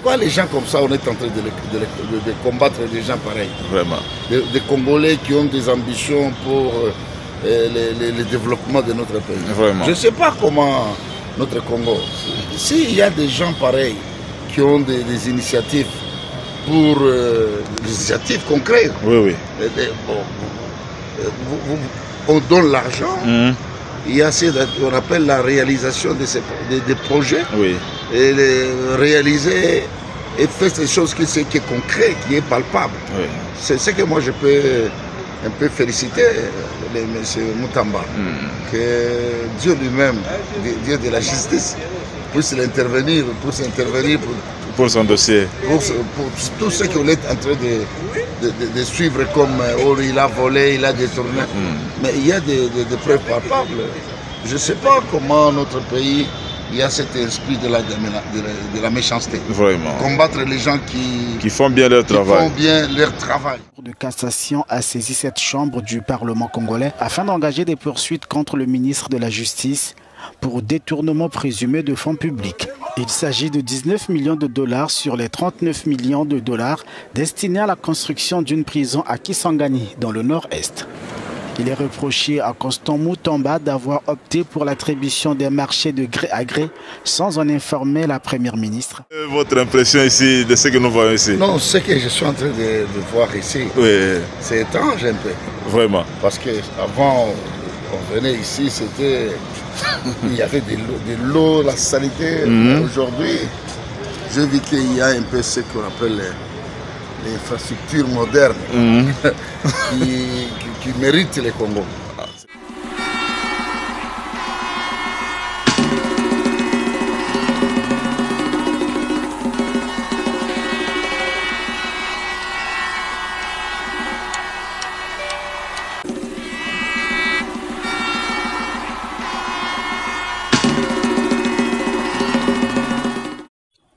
Pourquoi les gens comme ça, on est en train de combattre des gens pareils? Vraiment. Des Congolais qui ont des ambitions pour le développement de notre pays. Vraiment. Je ne sais pas comment notre Congo, s'il y a des gens pareils qui ont des initiatives pour des initiatives concrètes. Oui. On donne l'argent. Il y a ce qu'on appelle la réalisation des projets. Oui. Et réaliser et faire des choses qui est concret, qui est palpable. Oui. C'est ce que moi je peux un peu féliciter M. Moutamba. Que Dieu lui-même, Dieu de la justice, puisse intervenir pour son dossier. Pour tout ce qu'on est en train de suivre comme il a volé, il a détourné. Mais il y a des preuves palpables. Je ne sais pas comment notre pays, il y a cet esprit de la méchanceté. Vraiment. Combattre les gens qui font bien leur travail. De cassation a saisi cette chambre du Parlement congolais afin d'engager des poursuites contre le ministre de la Justice pour détournement présumé de fonds publics. Il s'agit de 19 millions de dollars sur les 39 millions de dollars destinés à la construction d'une prison à Kisangani, dans le nord-est. Il est reproché à Constant Moutamba d'avoir opté pour l'attribution des marchés de gré à gré sans en informer la première ministre. Votre impression ici de ce que nous voyons ici? Non, ce que je suis en train de voir ici, oui. C'est étrange un peu. Vraiment. Parce qu'avant, on venait ici, c'était... il y avait de l'eau, la saleté. Aujourd'hui, je vis qu'il y a un peu ce qu'on appelle l'infrastructure moderne qui mérite les Congo.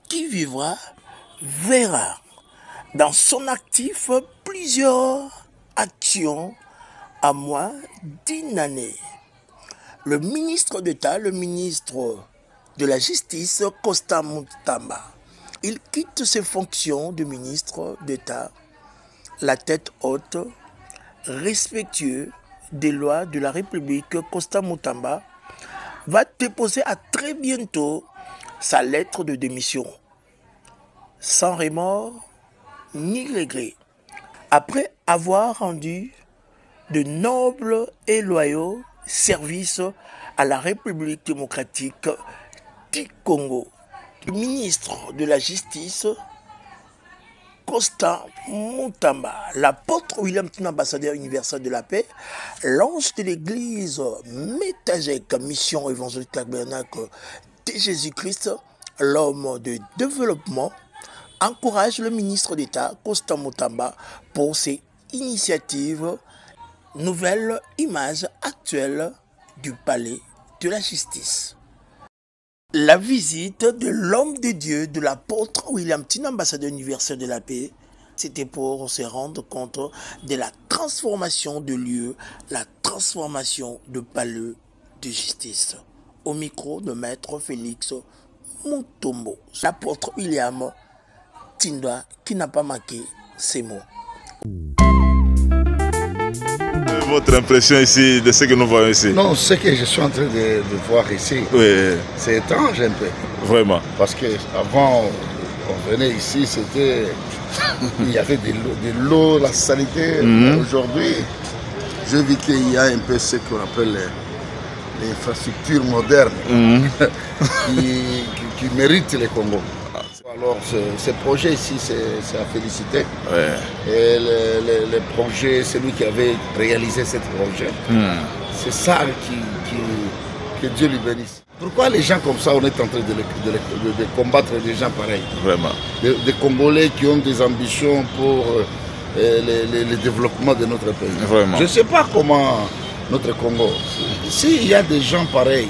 Qui vivra verra dans son actif plusieurs actions à moins d'une année. Le ministre d'État, le ministre de la Justice, Constant Moutamba, il quitte ses fonctions de ministre d'État, la tête haute, respectueux des lois de la République. Constant Moutamba va déposer à très bientôt sa lettre de démission, sans remords ni regret, après avoir rendu de nobles et loyaux services à la République démocratique du Congo. Le ministre de la Justice, Constant Moutamba, l'apôtre William Tine, ambassadeur universel de la paix, l'ange de l'église métagèque, mission évangélique tabernacle de Jésus-Christ, l'homme de développement, encourage le ministre d'État, Constant Moutamba, pour ses initiatives. Nouvelle image actuelle du palais de la justice. La visite de l'homme de Dieu, de l'apôtre William Tine, ambassadeur universel de la paix, c'était pour se rendre compte de la transformation de lieu, la transformation de palais de justice. Au micro de Maître Félix Mutombo, l'apôtre William Tine qui n'a pas manqué ces mots. Votre impression ici de ce que nous voyons ici? Non, ce que je suis en train de voir ici, oui. C'est étrange un peu. Vraiment. Parce qu'avant, on venait ici, c'était... il y avait de l'eau, la saleté. Aujourd'hui, je vis qu'il y a un peu ce qu'on appelle l'infrastructure moderne qui mérite les Congo. Alors, ce projet ici, c'est à féliciter. Ouais. Et le projet, celui qui avait réalisé ce projet, c'est ça que Dieu lui bénisse. Pourquoi les gens comme ça, on est en train de combattre des gens pareils? Vraiment. Des Congolais qui ont des ambitions pour le développement de notre pays. Vraiment. Je ne sais pas comment notre Congo, s'il y a des gens pareils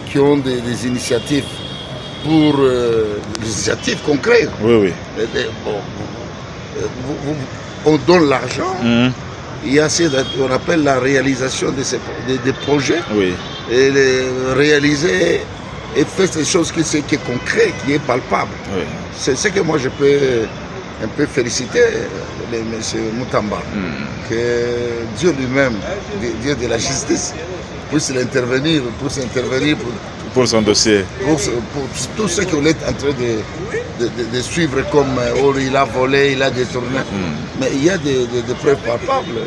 qui ont des initiatives pour des initiatives concrètes. Oui. On donne l'argent. Il y a ce qu'on appelle la réalisation des projets. Oui. Et réaliser et fait des choses qui est concret, qui est palpable. Oui. C'est ce que moi je peux un peu féliciter M. Moutamba, que Dieu lui-même, Dieu de la justice, puisse intervenir pour son dossier. Pour tous ceux qui ont été en train de suivre comme il a volé, il a détourné. Mais il y a des preuves palpables.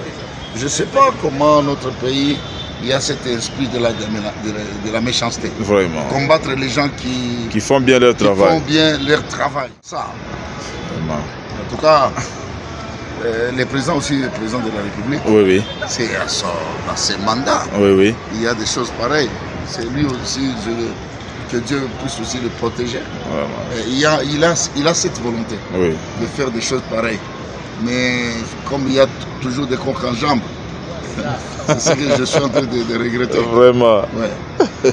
Je ne sais pas comment notre pays, il y a cet esprit de la méchanceté. Vraiment. Combattre les gens qui font bien leur travail. Font bien leur travail. Ça. Vraiment. En tout cas, le président aussi, le président de la République, oui, oui. C'est dans ses mandats. Oui, oui. Il y a des choses pareilles. C'est lui aussi, que Dieu puisse aussi le protéger. Il a cette volonté de faire des choses pareilles. Mais comme il y a toujours des coques en jambes, c'est ce que je suis en train de regretter. Vraiment. Ouais.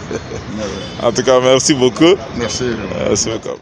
En tout cas, merci beaucoup. Merci. Merci beaucoup.